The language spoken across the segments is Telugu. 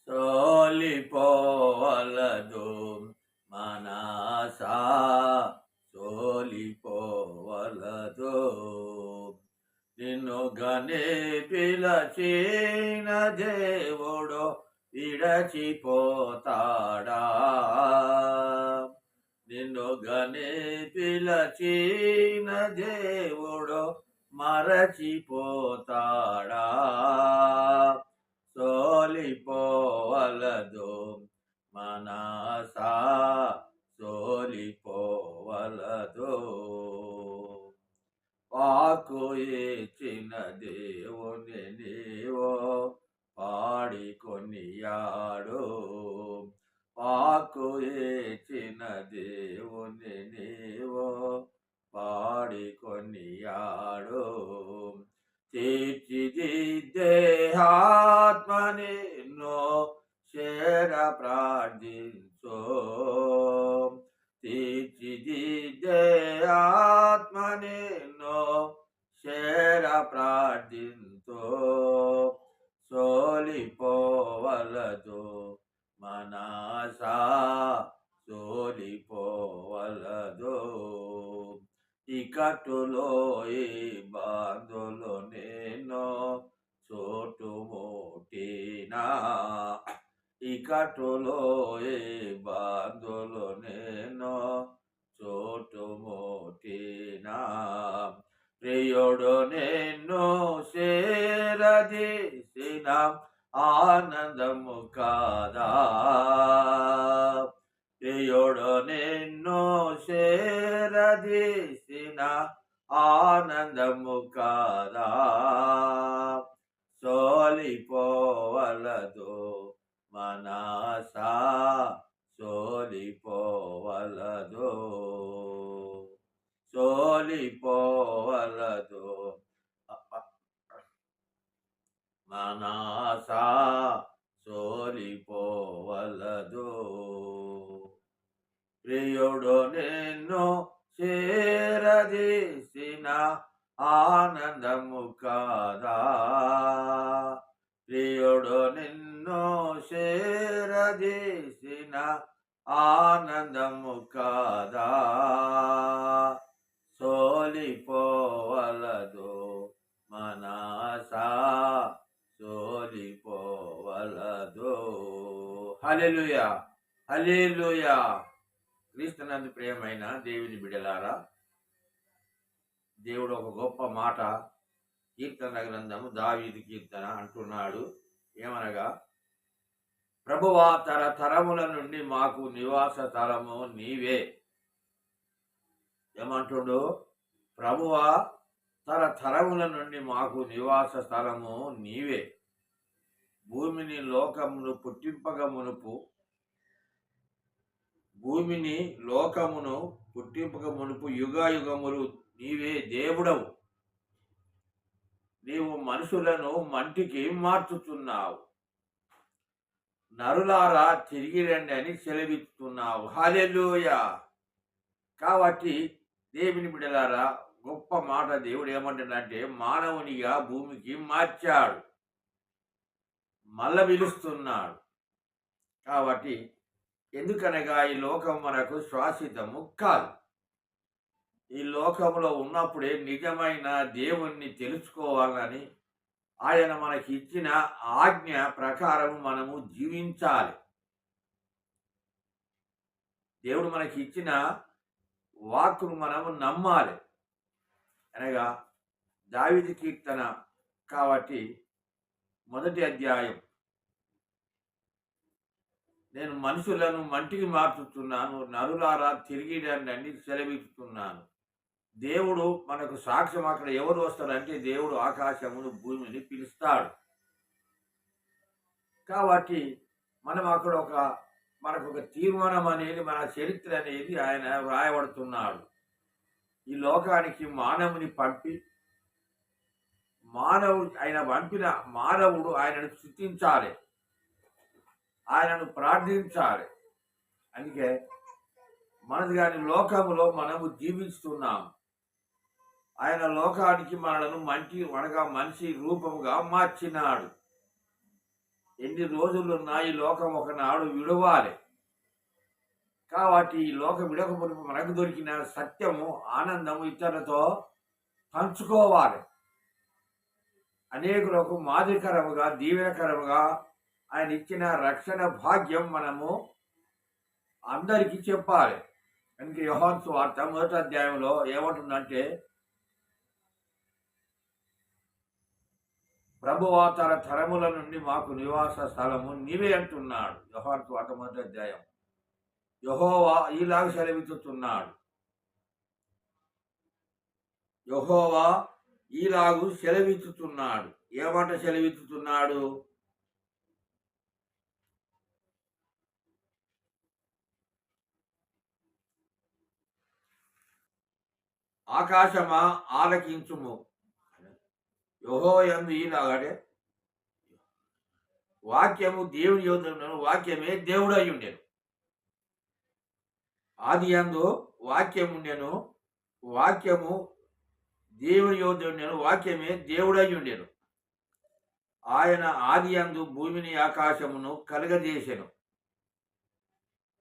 సోలిపోవలదు మనసా సోలిపోవలదు. నిన్ను గనే పిలచిన దేవుడు విడచిపోతాడా? నిన్ను గనే పిలచిన దేవుడు మరచిపోతాడా? సోలిపోవలదు మనసా సోలిపోవలదు. వాక్కు ఇచ్చిన దేవుని నీవో పాడి కొనియాడు. వాక్కు ఇచ్చిన దేవుని నీవో పాడి కొనియాడు. తీర్చిదిద్దే ఆత్మ నిన్ను చేర ప్రార్థించు. తీర్చిదిద్దే ఆత్మ నిన్ను చేర ప్రార్థించు. సోలిపోవలదు మనసా సోలిపోవలదు. ఇకట్టులో ఈ బాధలు నేను చుట్టుముట్టినా. ఇకట్టులో ఈ బాధలు నేను చుట్టుముట్టినా. ప్రియుడు నిన్ను చేరదీసిన ఆనందము కాదా? ప్రియుడు నిన్ను చేరదీసిన ఆనందము కాదా? సోలిపోవలదు మనసా సోలిపోవలదు. సోలిపోవలదు మనసా సోలిపోవలదు. ప్రియుడు నిన్ను చేరదీసిన ఆనందము కాదా? ప్రియుడు నిన్ను చేరదీసిన ఆనందము కాదా? సోలిపోవలదు మనసా సోలిపోవలదు. హల్లెలూయా, హల్లెలూయా. క్రీస్తునందు ప్రియమైన దేవుని బిడ్డలారా, దేవుడు ఒక గొప్ప మాట కీర్తన గ్రంథము దావీదు కీర్తన అంటున్నాడు. ఏమనగా, ప్రభువా తరతరముల నుండి మాకు నివాస స్థలము నీవే. ఏమంటుడు? ప్రభువా తరతరముల నుండి మాకు నివాస స్థలము నీవే. భూమిని లోకమును పుట్టింపక మునుపు యుగయుగములు నీవే దేవుడవు. నీవు మనుషులను మంటికి మార్చుతున్నావు. నరులారా తిరిగి రండి అని సెలవిస్తున్నావు. హల్లెలూయా. కాబట్టి దేవుని బిడ్డలారా, గొప్ప మాట దేవుడు ఏమంటాడంటే, మానవునిగా భూమికి మార్చాడు, మళ్ళ పిలుస్తున్నాడు. కాబట్టి ఎందుకనగా ఈ లోకం మనకు శాశ్వతము కాదు. ఈ లోకంలో ఉన్నప్పుడే నిజమైన దేవుణ్ణి తెలుసుకోవాలని ఆయన మనకి ఇచ్చిన ఆజ్ఞ ప్రకారం మనము జీవించాలి. దేవుడు మనకి ఇచ్చిన వాక్కును మనము నమ్మాలి. అనగా దావీదు కీర్తన కాబట్టి 1వ అధ్యాయం, నేను మనుషులను మంటికి మార్చుతున్నాను, నరులారా తిరిగి రండి సెలవిస్తున్నాను. దేవుడు మనకు సాక్ష్యం. అక్కడ ఎవరు వస్తారంటే, దేవుడు ఆకాశమును భూమిని పిలుస్తాడు. కాబట్టి మనం అక్కడ మనకు ఒక తీర్మానం అనేది, మన చరిత్ర అనేది ఆయన వ్రాయబడుతున్నాడు. ఈ లోకానికి మానవుని పంపి, ఆయన పంపిన మానవుడు ఆయనను స్తుతించాలి, ఆయనను ప్రార్థించాలి. అందుకే మనది కాని లోకములో మనము జీవిస్తున్నాము. ఆయన లోకానికి మనలను మనిషి రూపముగా మార్చినాడు. ఎన్ని రోజులున్నా ఈ లోకం ఒకనాడు విడువాలి. కాబట్టి ఈ లోకం విడవక మనకు దొరికిన సత్యము, ఆనందము ఇతరులతో పంచుకోవాలి. అనేకులకు మాదిరికరముగా, దీవెనకరముగా ఆయన ఇచ్చిన రక్షణ భాగ్యం మనము అందరికీ చెప్పాలి. అందుకే యోహాను సువార్త 1వ అధ్యాయంలో ఏమంటుందంటే, ప్రభువా తన తరముల నుండి మాకు నివాస స్థలము నీవే అంటున్నాడు. యోహాను సువార్త 1వ అధ్యాయం. యెహోవా ఈలాగ సెలవిస్తున్నాడు. యెహోవా ఈలాగు సెలవిచ్చుతున్నాడు. ఏమాట సెలవిచ్చుతున్నాడు? ఆకాశమా ఆలకించుము. యెహోవా యందు ఈలాగంటే వాక్యము దేవుని యొద్ద ఉండెను, వాక్యమే దేవుడై ఉండెను. ఆది యందు వాక్యం ఉండెను, వాక్యము దేవుని యొద్ద ఉండెను, వాక్యమే దేవుడై ఉండెను. ఆయన ఆది యందు భూమిని ఆకాశమును కలుగజేసెను.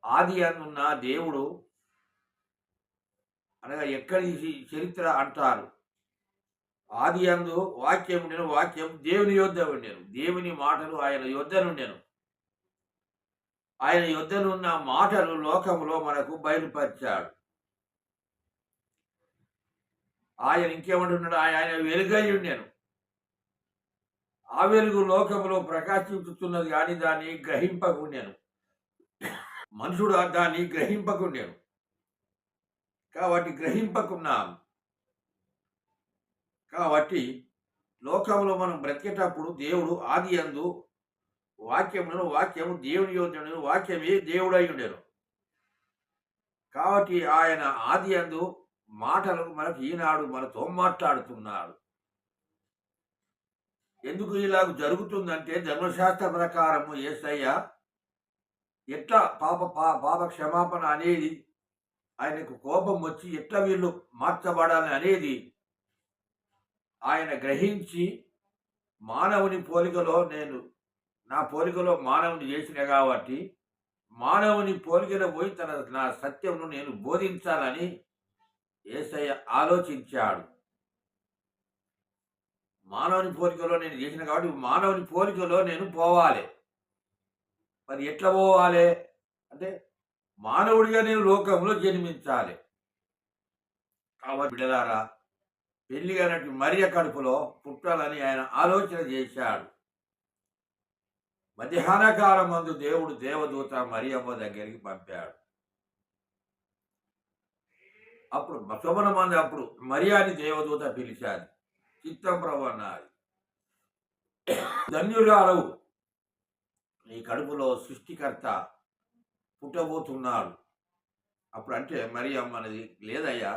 ఆది యందున్న దేవుడు అనగా ఎక్కడి చరిత్ర అంటారు. ఆది యందు వాక్యం ఉండెను, వాక్యం దేవుని యొద్ద ఉండెను. దేవుని మాటలు ఆయన యొద్ద నుండెను. ఆయన యొద్దనున్న మాటలు లోకములో మనకు బయలుపరిచాడు. ఆయన ఇంకేమంటున్నాడు? ఆయన వెలుగై ఉండెను. ఆ వెలుగు లోకములో ప్రకాశించుతున్నది కానీ దాన్ని గ్రహింపకుండెను. మనుషుడు దాన్ని గ్రహింపకుండెను. కాబట్టి గ్రహింపకున్నాం. కాబట్టి లోకంలో మనం బ్రతికేటప్పుడు దేవుడు ఆది యందు వాక్యమును, వాక్యము దేవుని యొద్ద ఉండెను, వాక్యమే దేవుడై ఉండెను. కాబట్టి ఆయన ఆది యందు మాటలు మనకు ఈనాడు మనతో మాట్లాడుతున్నాడు. ఎందుకు ఇలాగ జరుగుతుందంటే, ధర్మశాస్త్ర ప్రకారము యేసయ్య ఎట్లా పాప క్షమాపణ అనేది, ఆయనకు కోపం వచ్చి ఎట్లా వీళ్ళు మార్చబడాలి అనేది ఆయన గ్రహించి, మానవుని పోలికలో నా పోలికలో మానవుని చేసిన కాబట్టి మానవుని పోలికలో పోయి నా సత్యమును నేను బోధించాలని యేసయ్య ఆలోచించాడు. మానవుని పోలికలో నేను చేసిన కాబట్టి మానవుని పోలికలో నేను పోవాలి. మరి ఎట్లా పోవాలి అంటే, మానవుడిగా నేను లోకంలో జన్మించాలి. కాబట్టి బిడ్డలారా, పెళ్లి కానట్టు మరియ కడుపులో పుట్టాలని ఆయన ఆలోచన చేశాడు. మధ్యాహ్న కాలం మందు దేవుడు దేవదూత మరియమ్మ దగ్గరికి పంపాడు. అప్పుడు శోభన మంది అప్పుడు మరియాని దేవదూత పిలిచాడు. చిత్తం ప్రభు అన్నది, ధన్యురాలవు, నీ కడుపులో సృష్టికర్త పుట్టబోతున్నాడు. అప్పుడు అంటే మరియమ్మ అనేది, లేదయ్యా,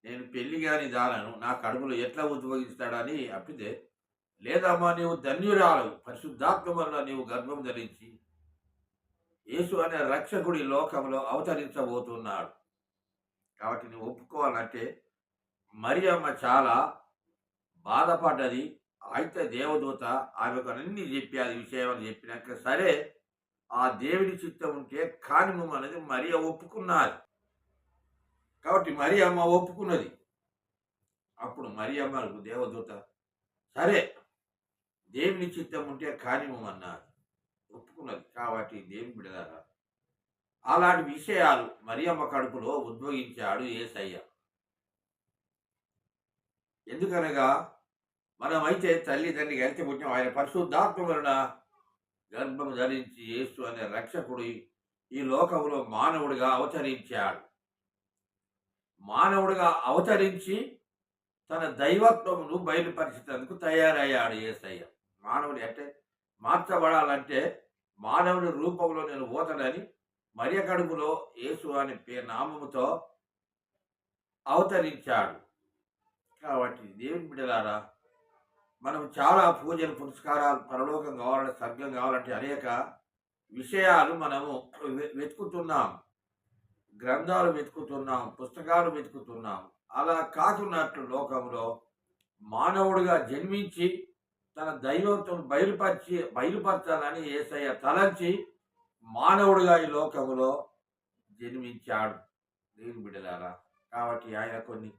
నేను పెళ్లి కాని దానను, నా కడుపులో ఎట్లా ఉద్భవిస్తాడని అప్పితే, లేదమ్మా, నీవు ధన్యురాలవు, పరిశుద్ధాత్మ వల్ల నీవు గర్భం ధరించి యేసు అనే రక్షకుడి లోకంలో అవతరించబోతున్నాడు. కాబట్టి నువ్వు ఒప్పుకోవాలంటే, మరియమ్మ చాలా బాధపడ్డది. అయితే దేవదూత ఆమెకు అన్ని చెప్పి విషయం అని చెప్పినాక, సరే ఆ దేవుడి చిత్తం ఉంటే కానిము అనేది మరియ ఒప్పుకున్నది. కాబట్టి మరియమ్మ ఒప్పుకున్నది. అప్పుడు మరియమ్మకు దేవదూత, సరే దేవుని చిత్తం ఉంటే కానిము అన్నారు. ఒప్పుకున్నది. కాబట్టి దేవుని బిడ్డలారా, అలాంటి విషయాలు మరియమ్మ కడుపులో ఉద్భవించాడు యేసయ్య. ఎందుకనగా మనమైతే తల్లిదండ్రికి అయితే పుట్టిన ఆయన పరిశుద్ధాత్మ వలన గర్భం ధరించి యేసు అనే రక్షకుడు ఈ లోకంలో మానవుడిగా అవతరించాడు. మానవుడిగా అవతరించి తన దైవత్వమును బయలుపరిచేందుకు తయారయ్యాడు యేసయ్య. మానవుడు అంటే మార్చబడాలంటే మానవుడి రూపంలో నేను పోతానని మరియ కడుపులో యేసు అనే నామముతో అవతరించాడు. కాబట్టి దేవుని బిడ్డలారా, మనం చాలా పూజలు, పురస్కారాలు, పరలోకం కావాలంటే, స్వర్గం కావాలంటే అనేక విషయాలు మనము వెతుకుతున్నాం. గ్రంథాలు వెతుకుతున్నాం, పుస్తకాలు వెతుకుతున్నాం. అలా కాకున్నట్లు లోకంలో మానవుడిగా జన్మించి తన దైవంతో బయలుపరచాలని యేసయ్య తలంచి మానవుడిగా ఈ లోకములో జన్మించాడు. దేవుని బిడ్డలారా, కాబట్టి ఆయన కొన్ని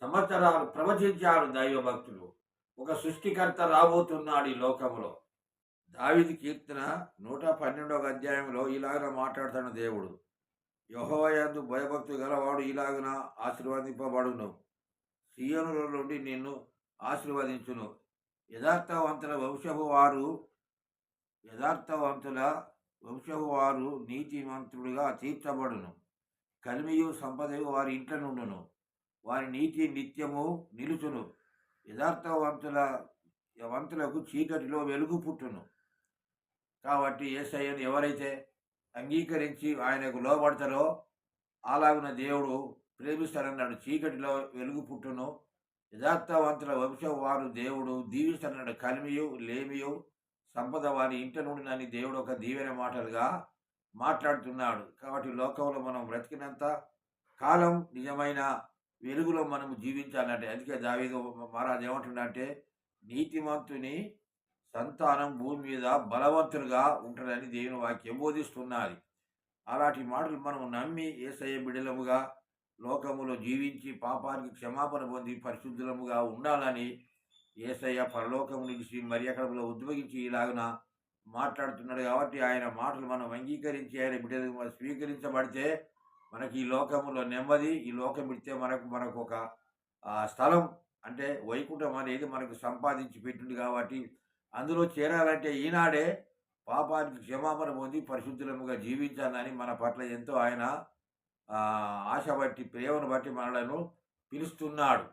సంవత్సరాలు ప్రవచించాడు దైవభక్తులు. ఒక సృష్టికర్త రాబోతున్నాడు ఈ లోకములో. దావీదు కీర్తన 112వ అధ్యాయంలో ఇలాగ మాట్లాడుతున్న దేవుడు, యెహోవా యందు భయభక్తులు గలవాడు ఇలాగున ఆశీర్వదింపబడును. సీయోనులో నుండి నిన్ను ఆశీర్వదించును. యథార్థవంతుల వంశపు వారు యథార్థవంతుల వంశపు వారు నీతిమంతుడుగా తీర్చబడును. కలిమియు సంపదయు వారి ఇంట నుండును. వారి నీతి నిత్యము నిలుచును. వంతులకు చీకటిలో వెలుగు పుట్టును. కాబట్టి యేసయ్యను ఎవరైతే అంగీకరించి ఆయనకు లోబడతారో అలాగున దేవుడు ప్రేమిస్తారన్నాడు. చీకటిలో వెలుగు పుట్టును. యథార్థవంతుల వంశం వారు దేవుడు దీవిస్తారన్నాడు. కలిమియు లేమియు సంపద వారి ఇంట నుండి నన్ను దేవుడు ఒక దీవెన మాటలుగా మాట్లాడుతున్నాడు. కాబట్టి లోకంలో మనం బ్రతికినంత కాలం నిజమైన వెలుగులో మనం జీవించాలంటే, అందుకే దావీదు మహారాజు ఏమంటున్నాడంటే, నీతిమంతుని సంతానం భూమి మీద బలవంతులుగా ఉంటుందని దేవుని వాక్యం బోధిస్తున్నది. అలాంటి మాటలు మనం నమ్మి యేసయ్య బిడ్డలముగా లోకములో జీవించి పాపానికి క్షమాపణ పొంది పరిశుద్ధులముగా ఉండాలని యేసయ్య పరలోకము నుంచి మరియకడములో ఉద్భవించి ఇలాగున మాట్లాడుతున్నాడు. కాబట్టి ఆయన మాటలు మనం అంగీకరించి ఆయన బిడ్డలు స్వీకరించబడితే మనకి ఈ లోకములో నెమ్మది, ఈ లోకం ఇడితే మనకు ఒక స్థలం అంటే వైకుంఠం అనేది మనకు సంపాదించి పెట్టింది. కాబట్టి అందులో చేరాలంటే ఈనాడే పాపానికి క్షమాపణ పొంది పరిశుద్ధులముగా జీవించాలని మన పట్ల ఎంతో ఆయన ఆశ బట్టి ప్రేమను బట్టి మనలను పిలుస్తున్నాడు.